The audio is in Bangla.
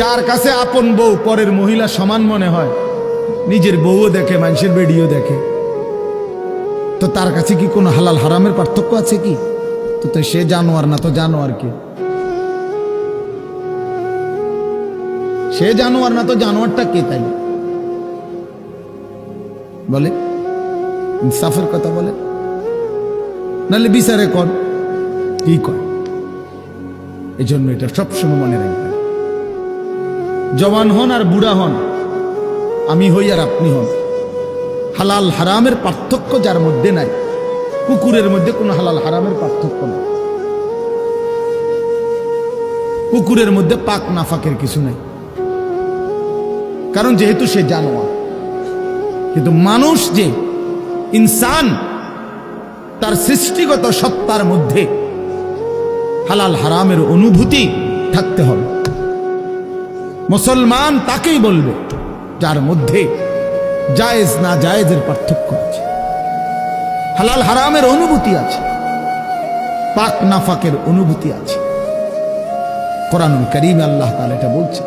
যার কাছে আপন বউ পরের মহিলা সমান মনে হয়, নিজের বউও দেখে, মানুষের বেডিও দেখে, তো তার কাছে কি কোনো হালাল হারামের পার্থক্য আছে কি? তো সে জানোয়ার না তো জানোয়ার কি? সে জানোয়ার না তো জানোয়ারটা কে? তাই বলে, ইনসাফের কথা বলে, নাহলে বিচারে কর কি কয়। এই জন্য এটা সবসময় মনে রাখবেন, জওয়ান হন আর বুড়া হন, আমি হই আর আপনি হন, হালাল হারামের পার্থক্য যার মধ্যে নাই, কুকুরের মধ্যে কোনো হালাল হারামের পার্থক্য নাই, কুকুরের মধ্যে পাক নাফাকের কিছু নাই, কারণ যেহেতু সে জানোয়ার। কিন্তু মানুষ যে ইনসান, তার সৃষ্টিগত সত্তার মধ্যে হালাল হারামের অনুভূতি থাকতে হবে। মুসলমান তাকেই বলবে যার মধ্যে জায়েজ না জায়েজের পার্থক্য আছে, হালাল হারামের অনুভূতি আছে, পাক নাফাকের অনুভূতি আছে। কোরআনুল কারীমে আল্লাহ তাআলা এটা বলছে।